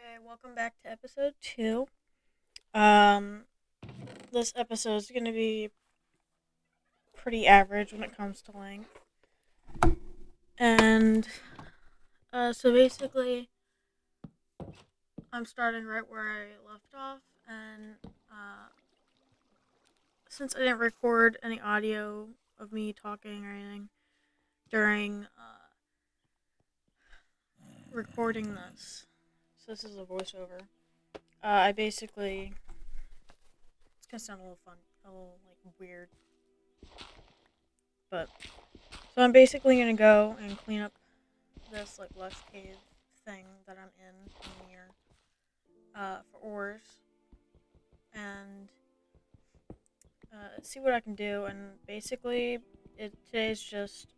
Okay, welcome back to episode 2. Um, this episode is going to be pretty average when it comes to length. And, so basically, I'm starting right where I left off. And, since I didn't record any audio of me talking or anything during, recording this, so this is a voiceover, I basically, it's going to sound a little fun, a little, like, weird. But so I'm basically gonna go and clean up this like lush cave thing that I'm in here for ores and see what I can do. And basically, today's just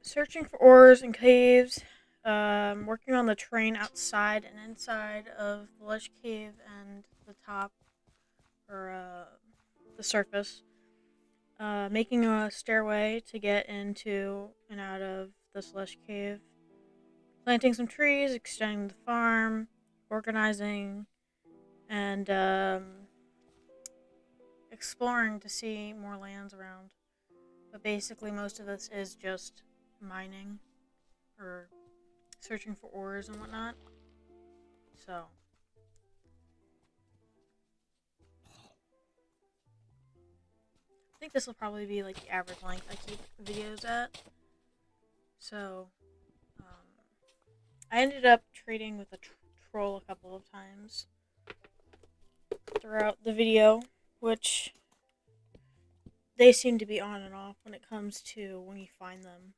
searching for ores and caves. Working on the terrain outside and inside of the lush cave and the top or the surface. Making a stairway to get into and out of this lush cave, planting some trees, extending the farm, organizing, and exploring to see more lands around. But basically, most of this is just mining or searching for ores and whatnot. So, I think this will probably be like the average length I keep videos at. So, um, I ended up trading with a troll a couple of times throughout the video, which they seem to be on and off when it comes to when you find them.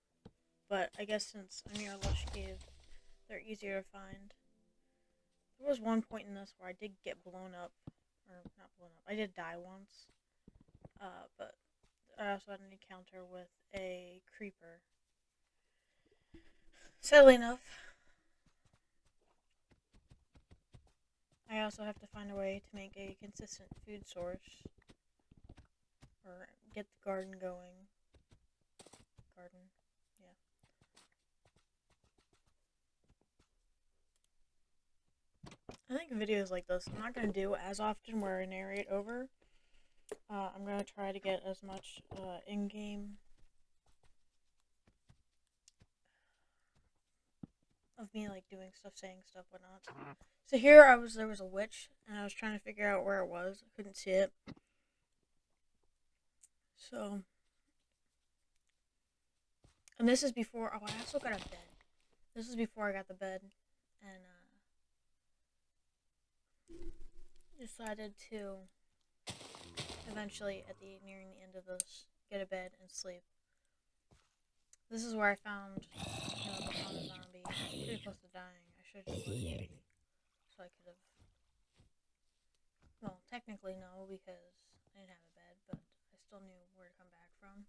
But I guess since I'm near a lush cave, they're easier to find. There was one point in this where I did get blown up, or not blown up. I did die once, but I also had an encounter with a creeper. Sadly enough, I also have to find a way to make a consistent food source, or get the garden going. Garden, yeah. I think videos like this I'm not going to do as often where I narrate over. I'm going to try to get as much in-game of me like doing stuff, saying stuff, whatnot. So here there was a witch, and I was trying to figure out where it was. I couldn't see it. So, and this is before, I also got a bed. This is before I got the bed, and decided to eventually, nearing the end of this, get a bed and sleep. This is where I found, the zombie. Pretty close to dying. I should have just let it be. So I could have. Well, technically no, because I didn't have a bed, but I still knew where to come back from.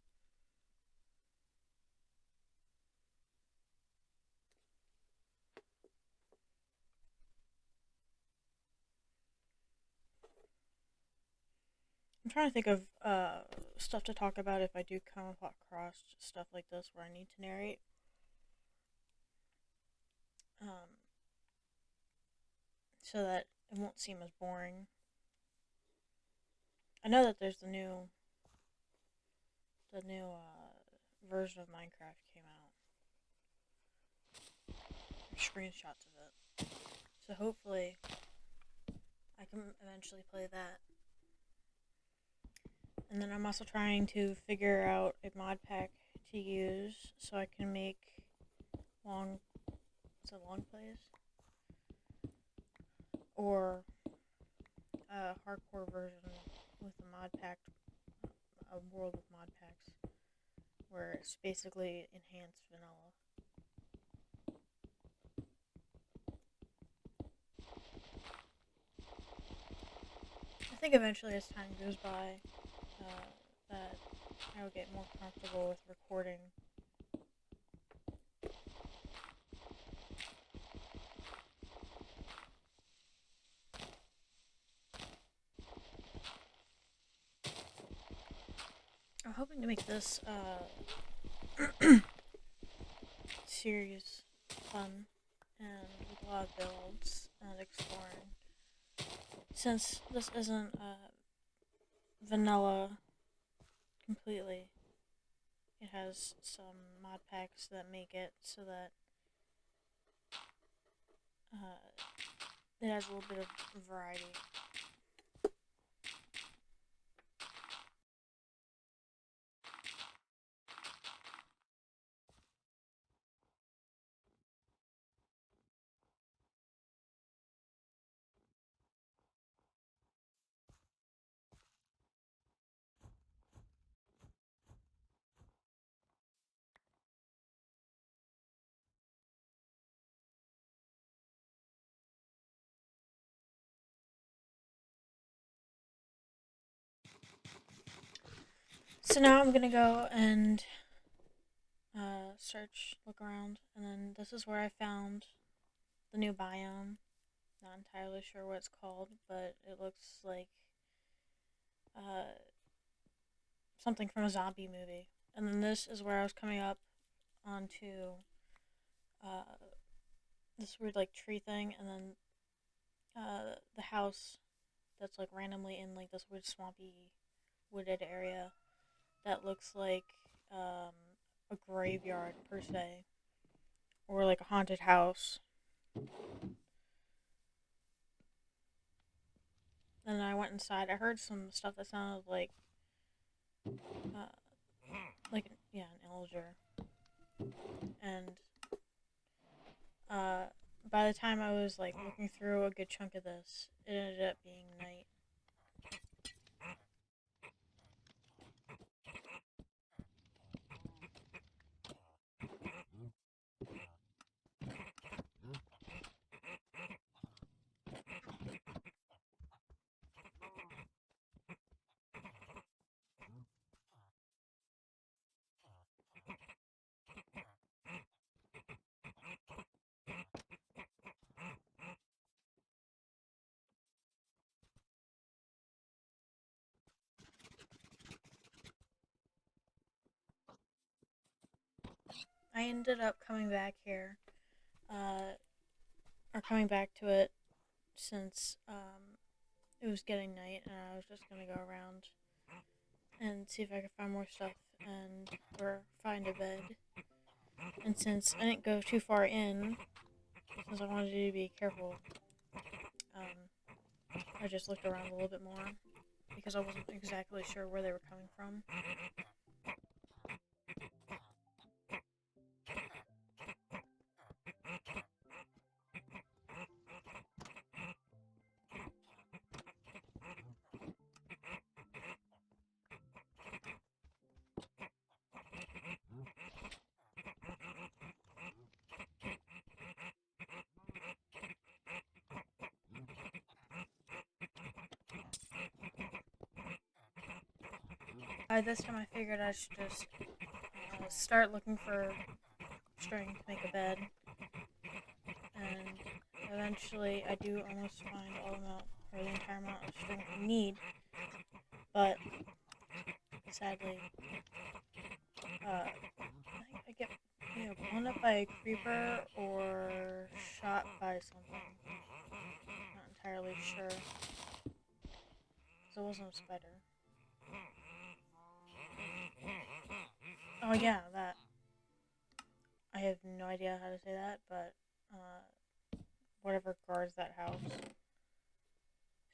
I'm trying to think of stuff to talk about if I do come across stuff like this where I need to narrate. So that it won't seem as boring. I know that there's the new version of Minecraft came out. Screenshots of it. So hopefully I can eventually play that. And then I'm also trying to figure out a mod pack to use so I can make long plays? Or a hardcore version with a mod pack, a world with mod packs, where it's basically enhanced vanilla. I think eventually as time goes by, that I will get more comfortable with recording. I'm hoping to make this series fun and with a lot of builds and exploring. Since this isn't vanilla completely, it has some mod packs that make it so that uh, it has a little bit of variety. So now I'm gonna go and search, look around, and then this is where I found the new biome. Not entirely sure what it's called, but it looks like uh, something from a zombie movie. And then this is where I was coming up onto uh, this weird like tree thing, and then the house that's like randomly in like this weird swampy wooded area that looks like a graveyard per se, or like a haunted house. And then I went inside. I heard some stuff that sounded uh, like yeah, an illager. And uh, by the time I was like looking through a good chunk of this, it ended up being night. I ended up coming back here, uh, or coming back to it since it was getting night, and I was just gonna go around and see if I could find more stuff and or find a bed. And since I didn't go too far in, since I wanted to be careful, I just looked around a little bit more because I wasn't exactly sure where they were coming from. By this time, I figured I should just start looking for string to make a bed, and eventually, I do almost find all amount or the entire amount of string I need. But sadly, I think I get either blown up by a creeper or shot by something. Not entirely sure, because it wasn't a spider. Oh yeah, that. I have no idea how to say that, but whatever guards that house.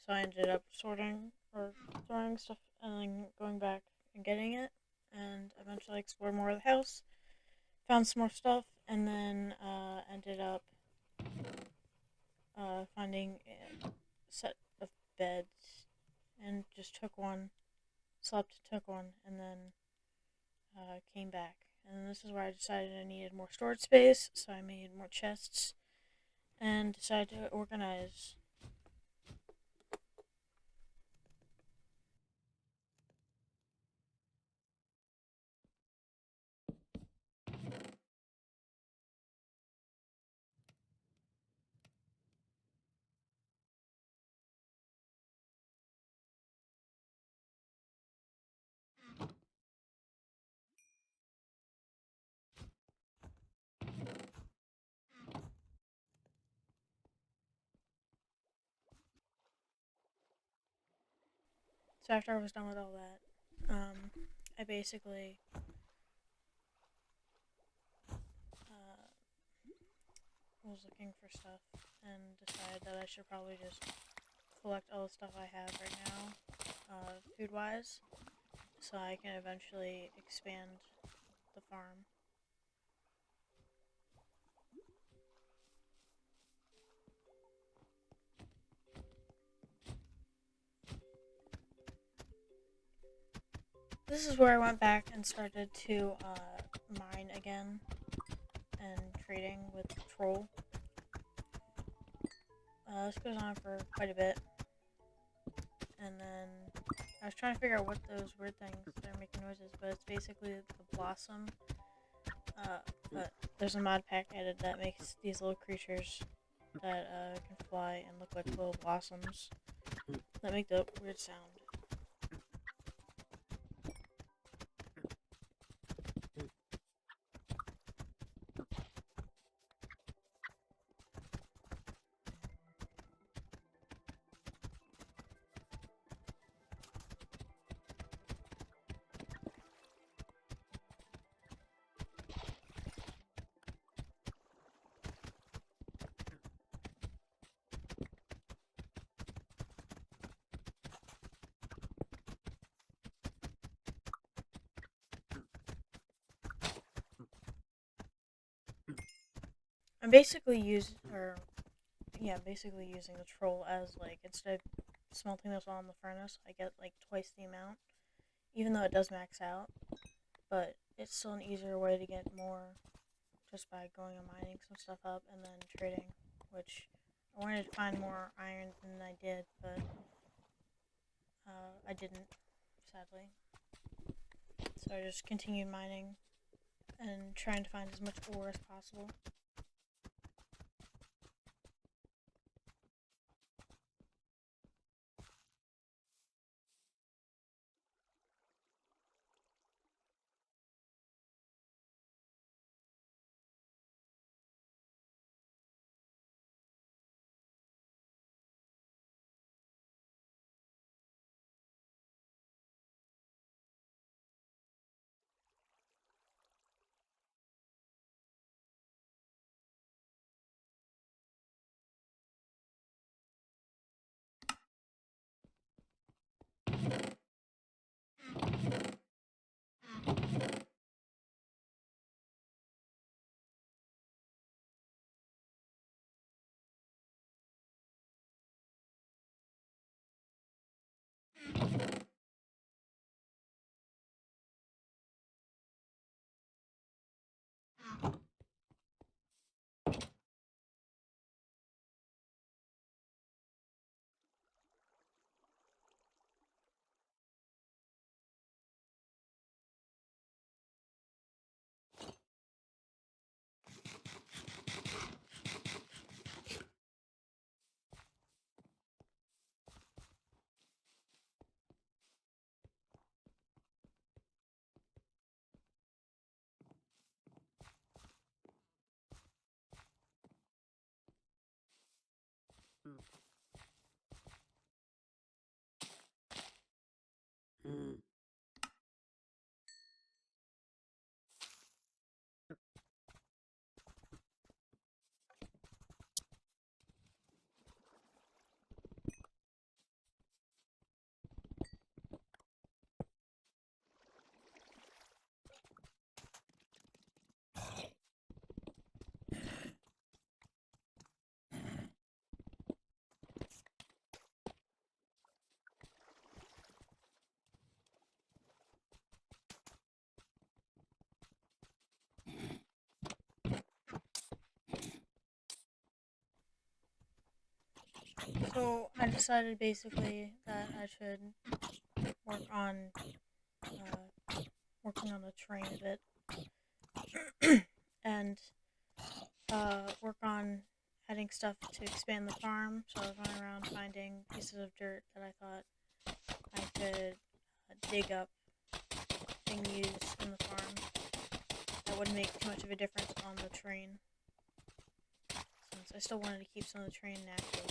So I ended up sorting or throwing stuff and then going back and getting it, and eventually explored more of the house, found some more stuff, and then ended up finding a set of beds and just took one, slept, took one, and then came back. And this is where I decided I needed more storage space, so I made more chests and decided to organize. So after I was done with all that, I basically uh, was looking for stuff and decided that I should probably just collect all the stuff I have right now, food-wise, so I can eventually expand the farm. This is where I went back and started to mine again and trading with Troll. This goes on for quite a bit, and then I was trying to figure out what those weird things that are making noises, but it's basically the blossom. But there's a mod pack added that makes these little creatures that can fly and look like little blossoms that make the weird sound. I'm basically basically using the troll as like instead of smelting this all in the furnace, I get like twice the amount, even though it does max out. But it's still an easier way to get more just by going and mining some stuff up and then trading, which I wanted to find more iron than I did, but I didn't, sadly. So I just continued mining and trying to find as much ore as possible. So I decided basically that I should work on working on the train a bit and work on adding stuff to expand the farm. So I was running around finding pieces of dirt that I thought I could dig up and use in the farm. That wouldn't make too much of a difference on the train, since I still wanted to keep some of the train active.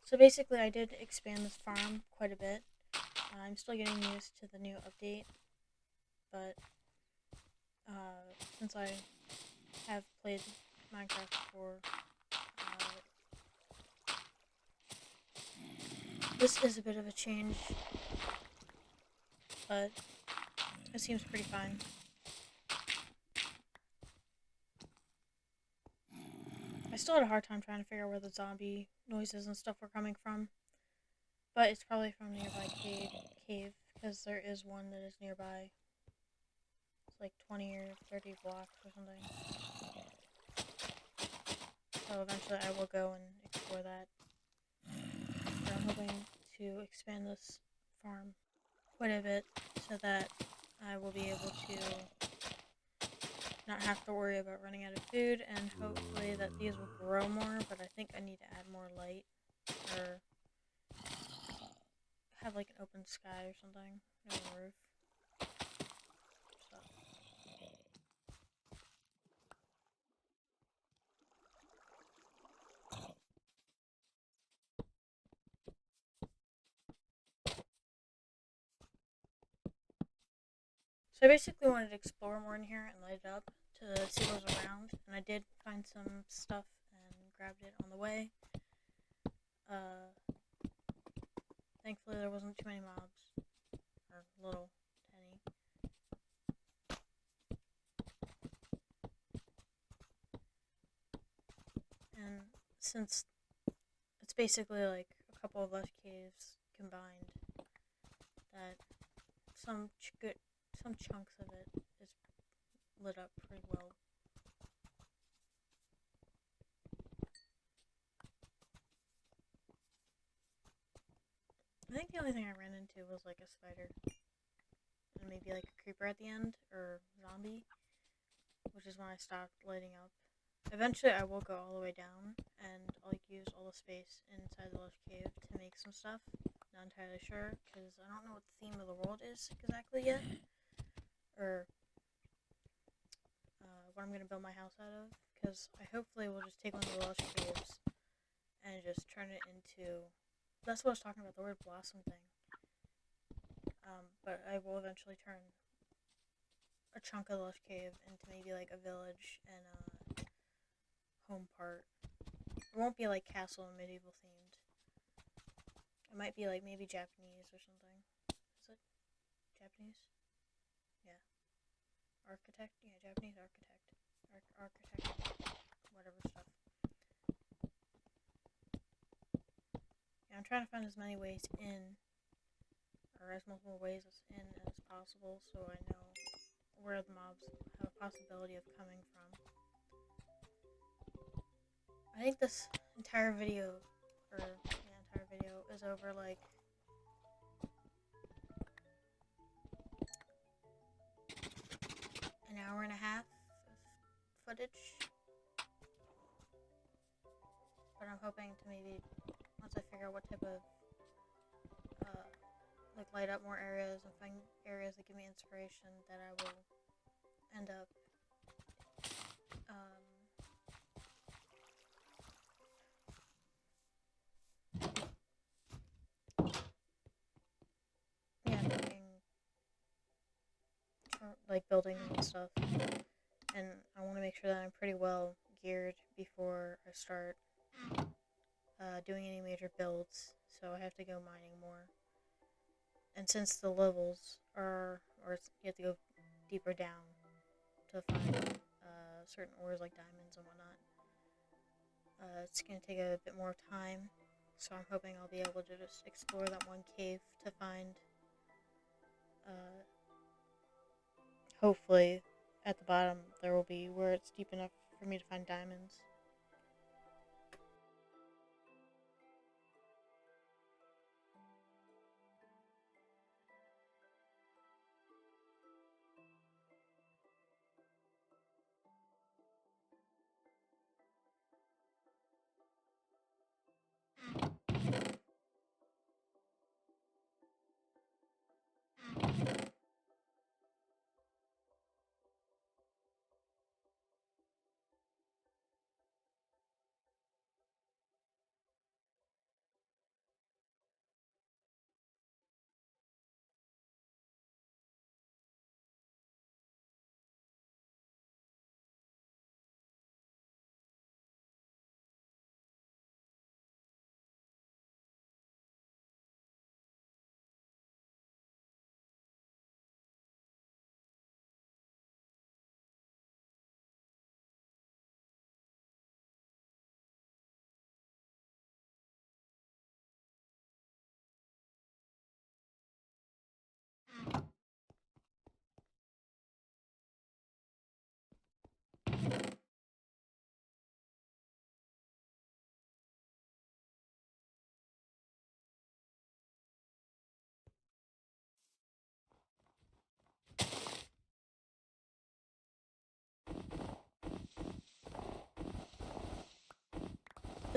So basically, I did expand this farm quite a bit. I'm still getting used to the new update, but since I have played Minecraft before, this is a bit of a change, but it seems pretty fine. I still had a hard time trying to figure out where the zombie noises and stuff were coming from, but it's probably from nearby cave because there is one that is nearby. It's like 20 or 30 blocks or something. So eventually I will go and explore that. But I'm hoping to expand this farm quite a bit so that I will be able to not have to worry about running out of food, and hopefully that these will grow more, but I think I need to add more light or have like an open sky or something, no roof. So. So I basically wanted to explore more in here and light it up to see what was around, and I did find some stuff and grabbed it on the way. Uh, Thankfully there wasn't too many mobs, or little, tiny. And since it's basically like a couple of lush caves combined, that some some chunks of it is lit up pretty well. I think the only thing I ran into was like a spider and maybe like a creeper at the end or zombie, which is when I stopped lighting up. Eventually, I will go all the way down and I'll use all the space inside the lush cave to make some stuff. Not entirely sure because I don't know what the theme of the world is exactly yet, or what I'm gonna build my house out of. Because I hopefully will just take one of the lush caves and just turn it into. That's what I was talking about, the word blossom thing. But I will eventually turn a chunk of the lush cave into maybe like a village and a home part. It won't be like castle and medieval themed. It might be like maybe Japanese or something. Is it Japanese? Yeah. Architect? Yeah, Japanese architect. Architect. Whatever stuff. Yeah, I'm trying to find as many ways in, or as multiple ways in as possible, so I know where the mobs have a possibility of coming from. I think this entire video, or yeah, entire video is over like an hour and a half of footage. But I'm hoping to maybe, once I figure out what type of like light up more areas and find areas that give me inspiration, that I will end up yeah, making like building and stuff. And I want to make sure that I'm pretty well geared before I start doing any major builds. So I have to go mining more. And since the levels are, or you have to go deeper down to find certain ores like diamonds and whatnot, it's going to take a bit more time. So I'm hoping I'll be able to just explore that one cave to find, uh, hopefully, at the bottom there will be where it's deep enough for me to find diamonds.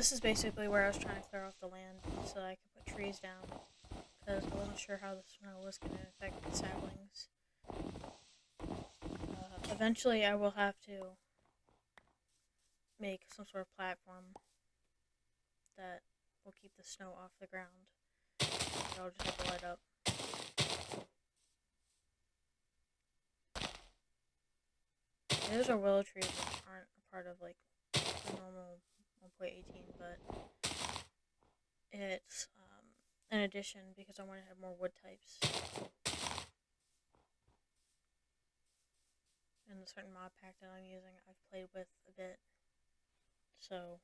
This is basically where I was trying to clear off the land so that I could put trees down, because I wasn't sure how the snow was going to affect the saplings. Eventually I will have to make some sort of platform that will keep the snow off the ground. I'll just have to light up. Those are willow trees which aren't a part of like the normal 1.18, but it's an addition because I want to have more wood types. And the certain mod pack that I'm using, I've played with a bit, so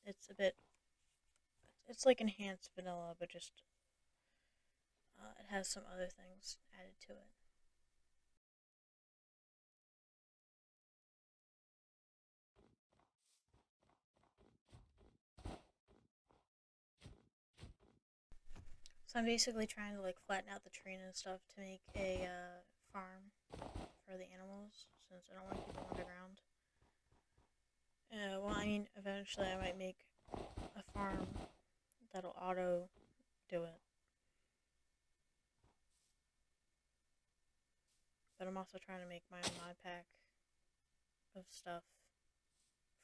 it's like enhanced vanilla, but just it has some other things added to it. So I'm basically trying to like flatten out the terrain and stuff to make a farm for the animals, since I don't want to keep them underground. Well, I mean, eventually I might make a farm that'll auto do it. But I'm also trying to make my own mod pack of stuff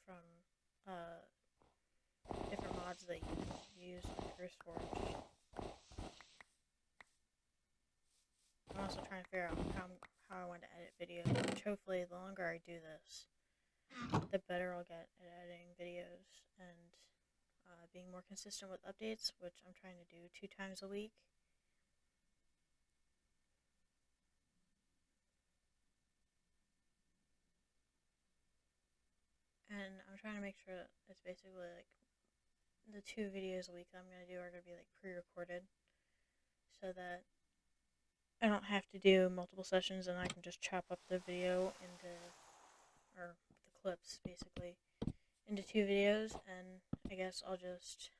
from different mods that you can use in Curse Forge. I'm also trying to figure out how I want to edit videos, which hopefully the longer I do this, the better I'll get at editing videos and being more consistent with updates, which I'm trying to do 2 times a week. And I'm trying to make sure that it's basically like the 2 videos a week that I'm going to do are going to be like pre-recorded, so that I don't have to do multiple sessions and I can just chop up the video into, or the clips basically, into 2 videos, and I guess I'll just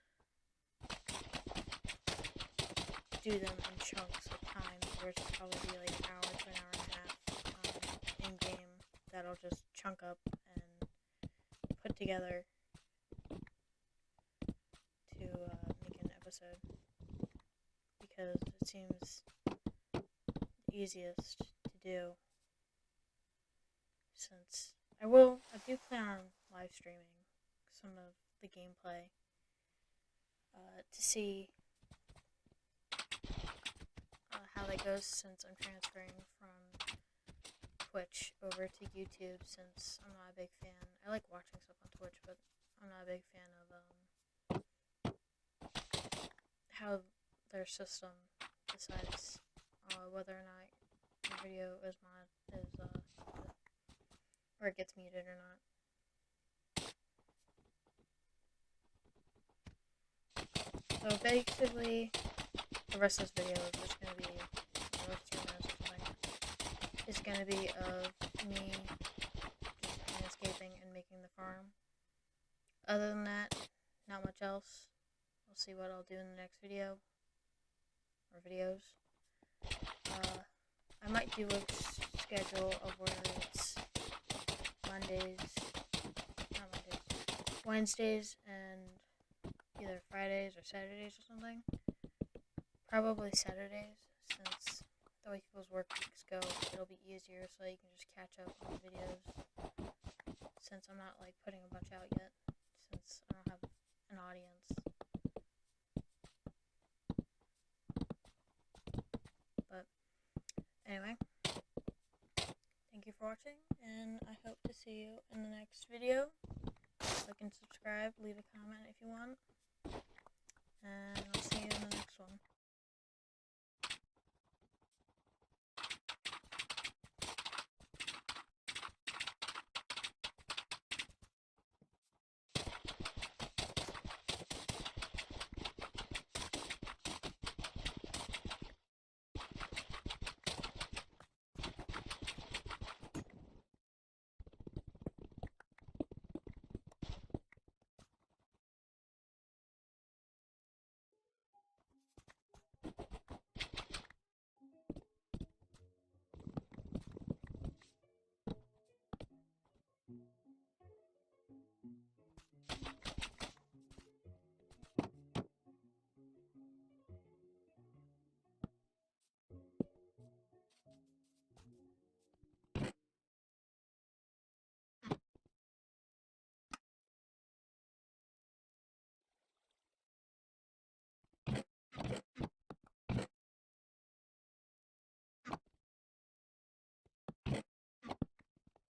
do them in chunks of time, where it's probably be like an hour to an hour and a half in game that I'll just chunk up and put together to make an episode, because it seems the easiest to do, since I do plan on live streaming some of the gameplay to see how that goes, since I'm transferring from Twitch over to YouTube, since I'm not a big fan. I like watching stuff on Twitch, but I'm not a big fan of how their system decides whether or not your video is or it gets muted or not. So basically, the rest of this video is just going to be, or 3 minutes or something, is going to be of me just landscaping and making the farm. Other than that, not much else. We'll see what I'll do in the next video, or videos. I might do a schedule of where it's Wednesdays, and either Fridays or Saturdays or something. Probably Saturdays, since the way people's work weeks go, it'll be easier so you can just catch up on the videos, since I'm not like putting a bunch out yet, since I don't have an audience. But anyway, thank you for watching, and I hope to see you in the next video. Like and subscribe, leave a comment if you want, and I'll see you in the next one.